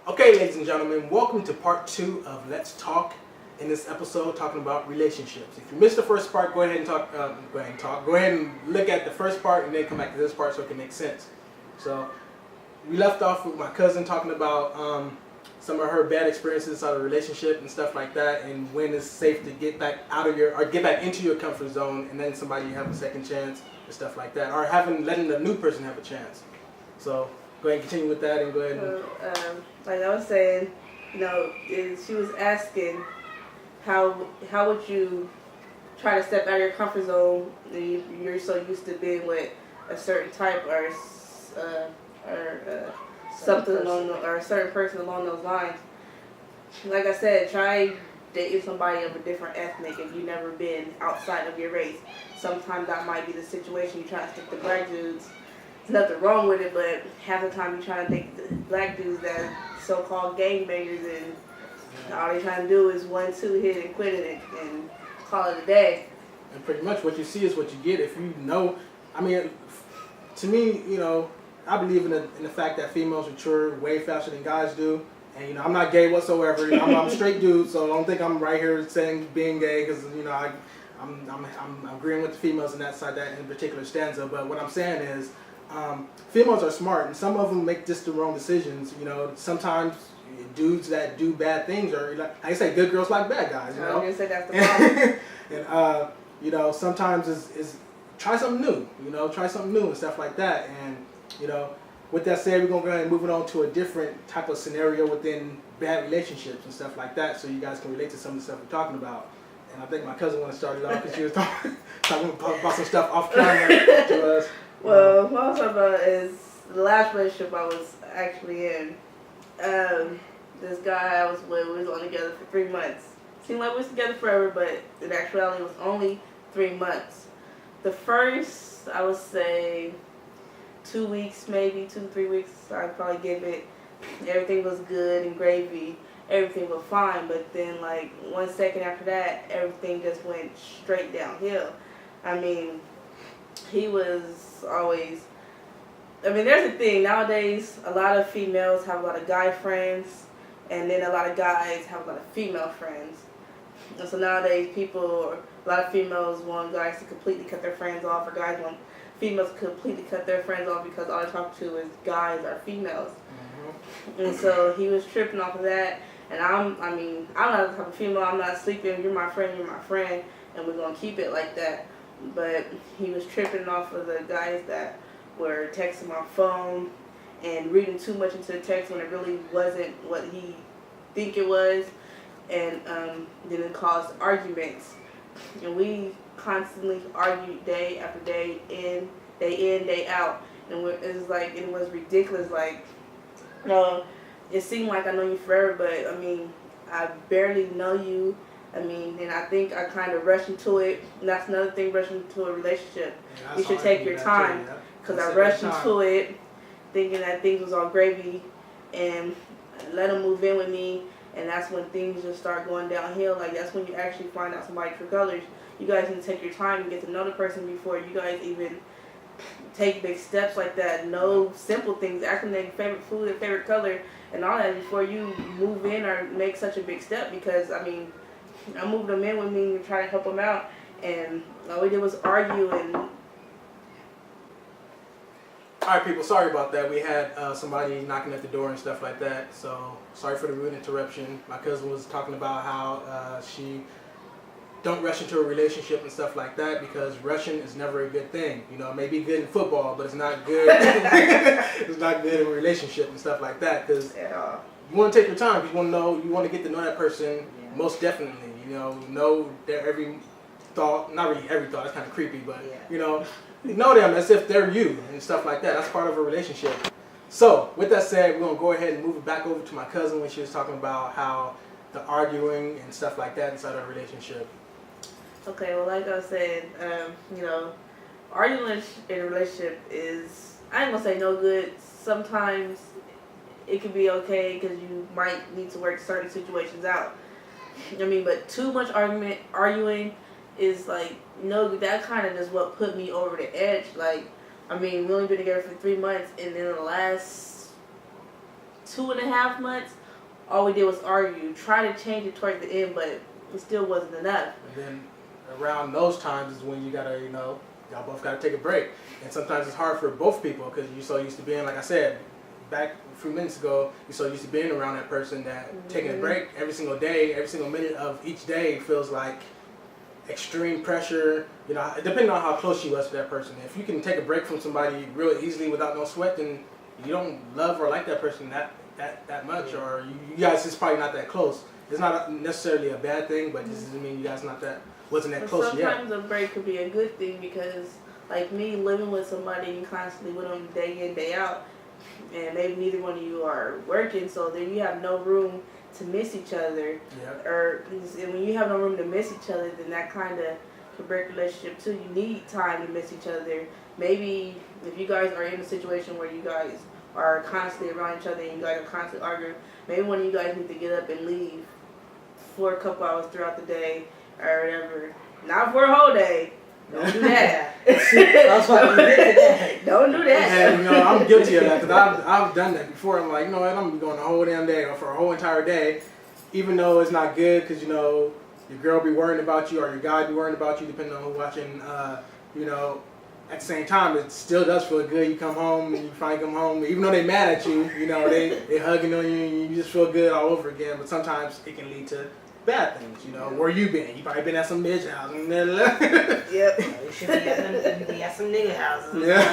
Okay, ladies and gentlemen, welcome to part 2 of Let's Talk. In this episode, talking about relationships. If you missed the first part, go ahead and talk. Go ahead and look at the first part, and then come back to this part so it can make sense. So, we left off with my cousin talking about some of her bad experiences out of a relationship and stuff like that, and when it's safe to get back out of your or get back into your comfort zone, and then somebody have a second chance and stuff like that, or letting the new person have a chance. So, go ahead and continue with that, and go ahead and. Like I was saying, she was asking how would you try to step out of your comfort zone? You're so used to being with a certain type or something or a certain person along those lines. Like I said, try dating somebody of a different ethnic if you've never been outside of your race. Sometimes that might be the situation. You try to stick to black dudes. There's nothing wrong with it, but half the time you trying to date the black dudes that so-called gangbangers, and all they trying to do is 1-2 hit and quit it and call it a day. And pretty much what you see is what you get. If you know, I mean, to me, I believe in the fact that females mature way faster than guys do. And I'm not gay whatsoever. I'm a straight dude, so don't think I'm right here saying being gay because I'm agreeing with the females in that in particular stanza. But what I'm saying is, females are smart, and some of them make just the wrong decisions. Sometimes dudes that do bad things are, like I say, good girls like bad guys. I was gonna say that's the problem. And sometimes is try something new. Try something new and stuff like that. And with that said, we're gonna go ahead and move it on to a different type of scenario within bad relationships and stuff like that, so you guys can relate to some of the stuff we're talking about. And I think my cousin wanted to start it off because she was talking about some stuff off camera to us. Well, what I was talking about is the last relationship I was actually in. This guy I was with, we was only together for 3 months. Seemed like we was together forever, but in actuality it was only 3 months. The first, I would say, 2 weeks, maybe 2-3 weeks, I'd probably give it. Everything was good and gravy. Everything was fine, but then like 1 second after that, everything just went straight downhill. I mean, he was always, there's a thing, nowadays a lot of females have a lot of guy friends, and then a lot of guys have a lot of female friends. And so nowadays a lot of females want guys to completely cut their friends off, or guys want females to completely cut their friends off because all they talk to is guys or females. Mm-hmm. And so he was tripping off of that, and I'm not the type of female, I'm not sleeping, you're my friend, and we're going to keep it like that. But he was tripping off of the guys that were texting my phone and reading too much into the text when it really wasn't what he think it was, and then it caused arguments. And we constantly argued day after day in, day out, and it was ridiculous. Like, it seemed like I know you forever, but I barely know you. And I think I kind of rushed into it. And that's another thing, rushing into a relationship. Yeah, you should take your time. Because I rushed into it thinking that things was all gravy and let them move in with me. And that's when things just start going downhill. Like, that's when you actually find out somebody's true colors. You guys need to take your time and get to know the person before you guys even take big steps like that. Know simple things, asking their favorite food, their favorite color, and all that before you move in or make such a big step. Because, I moved them in with me and try to help them out, and all we did was argue. And all right, people, sorry about that. We had somebody knocking at the door and stuff like that, so sorry for the rude interruption. My cousin was talking about how she don't rush into a relationship and stuff like that, because rushing is never a good thing. It may be good in football, but it's not good. It's not good in a relationship and stuff like that, because you want to take your time. You want to get to know that person. Most definitely, know their every thought, not really every thought, that's kind of creepy, but, know them as if they're you and stuff like that. That's part of a relationship. So, with that said, we're going to go ahead and move it back over to my cousin when she was talking about how the arguing and stuff like that inside our relationship. Okay, well, like I said, arguing in a relationship is, I ain't going to say no good. Sometimes it can be okay because you might need to work certain situations out. But too much arguing is like, that kind of is what put me over the edge. Like, we only been together for 3 months, and then in the last 2.5 months, all we did was argue. Try to change it towards the end, but it still wasn't enough. And then around those times is when you gotta, y'all both gotta take a break. And sometimes it's hard for both people because you're so used to being, like I said, back a few minutes ago, you're so used to being around that person that taking a break every single day, every single minute of each day feels like extreme pressure. Depending on how close you was to that person. If you can take a break from somebody real easily without no sweat, then you don't love or like that person that much, or you guys just probably not that close. It's not necessarily a bad thing, but this doesn't mean you guys wasn't that close yet. Sometimes a break could be a good thing because, like me, living with somebody and constantly with them day in, day out, and maybe neither one of you are working, so then you have no room to miss each other. Yep. And when you have no room to miss each other, then that kind of can break a relationship too. You need time to miss each other. Maybe if you guys are in a situation where you guys are constantly around each other and you guys are constantly arguing, maybe one of you guys need to get up and leave for a couple hours throughout the day or whatever. Not for a whole day. Don't do that. Don't do that. And I'm guilty of that because I've done that before. I'm like, I'm gonna be going the whole damn day or for a whole entire day, even though it's not good because your girl be worrying about you or your guy be worrying about you, depending on who's watching. At the same time, it still does feel good. You come home and you finally come home, even though they mad at you. They hugging on you and you just feel good all over again. But sometimes it can lead to bad things, Where you been? You probably been at some bitch house. Yep. You should be at some nigga houses. Yeah.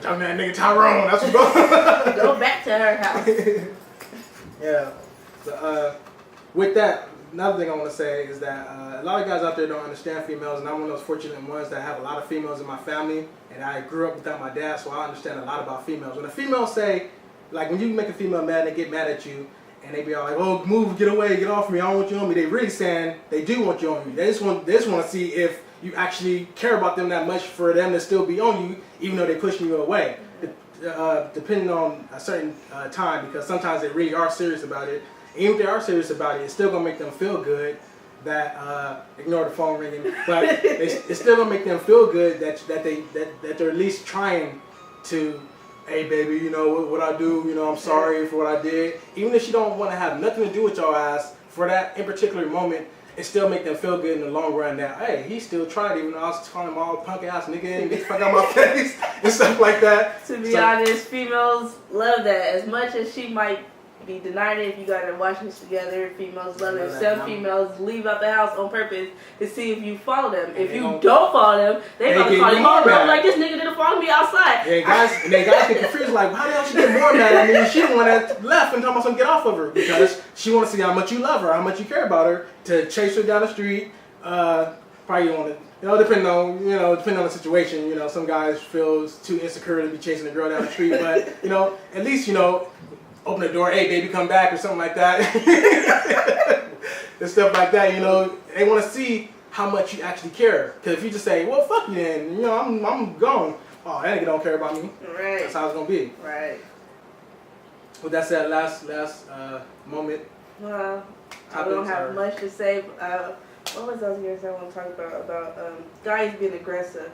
Talking to that nigga Tyrone. That's what's going. Go back to her house. Yeah. So, with that, another thing I want to say is that a lot of guys out there don't understand females, and I'm one of those fortunate ones that have a lot of females in my family, and I grew up without my dad, so I understand a lot about females. When a female say, like when you make a female mad, they get mad at you, and they be all like, "Oh, move, get away, get off me, I don't want you on me." They really saying they do want you on you. They just want to see if you actually care about them that much for them to still be on you, even though they're pushing you away. Depending on a certain time, because sometimes they really are serious about it. Even if they are serious about it, it's still gonna make them feel good. That ignore the phone ringing, but it's still gonna make them feel good that they're at least trying to. Hey baby, what I do, I'm sorry for what I did. Even if she don't want to have nothing to do with your ass for that in particular moment, it still make them feel good in the long run that, hey, he still tried even though I was calling him all punk ass nigga and get the fuck out my face and stuff like that. To be honest, females love that. As much as she might be denying it if you guys are watching this together, females love it. Some females leave out the house on purpose to see if you follow them. If you don't follow them, they're going to call you home. Like, this nigga didn't follow me outside. Yeah, guys get confused like, how the hell she get more mad at me? She the one that left and told me to get off of her because she want to see how much you love her, how much you care about her, to chase her down the street. Probably want to, depending on the situation. Some guys feel too insecure to be chasing a girl down the street, but at least open the door, hey baby, come back or something like that, and stuff like that. They want to see how much you actually care. Because if you just say, well, fuck you then, I'm gone. Oh, that nigga don't care about me. Right. That's how it's gonna be. Right. With that said, last moment. Well, I don't have much to say. What was I going to say? I want to talk about guys being aggressive.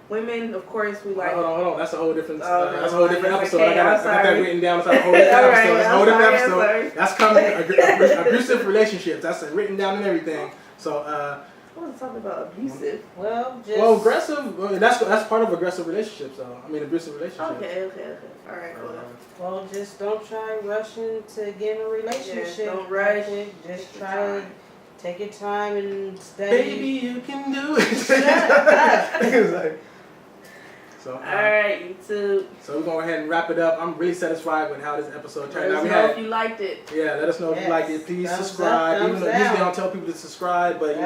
Women, of course, we like. Hold on. That's a whole different. No, that's a whole different episode. Okay, I got that written down. That's a whole different episode. That's a whole different episode. That's coming. Abusive relationships. That's written down and everything. So. I want to talk about abusive. Well, aggressive. That's part of aggressive relationships. Though. Abusive relationships. Okay. All right, cool. Well, just don't try rushing to get in a relationship. Yeah, don't rush. Just try to take your time and study. Baby, you can do it. So, all right, YouTube. So we're going to go ahead and wrap it up. I'm really satisfied with how this episode turned out. Let us know if you liked it. Yeah, let us know if you liked it. Please subscribe. Even though usually I don't tell people to subscribe, but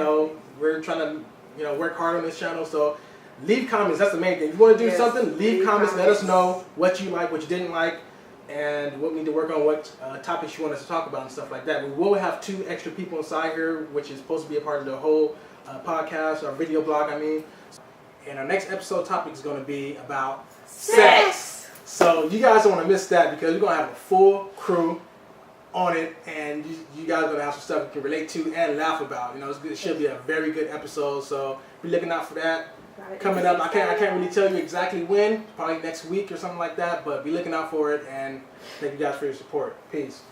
we're trying to work hard on this channel. So leave comments. That's the main thing. If you want to do something, leave comments. Let us know what you like, what you didn't like, and what we need to work on, what topics you want us to talk about and stuff like that. We will have 2 extra people inside here, which is supposed to be a part of the whole podcast or video blog. And our next episode topic is going to be about sex. So you guys don't want to miss that because we're going to have a full crew on it, and you guys are gonna have some stuff you can relate to and laugh about. You know, it should be a very good episode. So be looking out for that. Coming up, I can't really tell you exactly when, probably next week or something like that, but be looking out for it, and thank you guys for your support. Peace.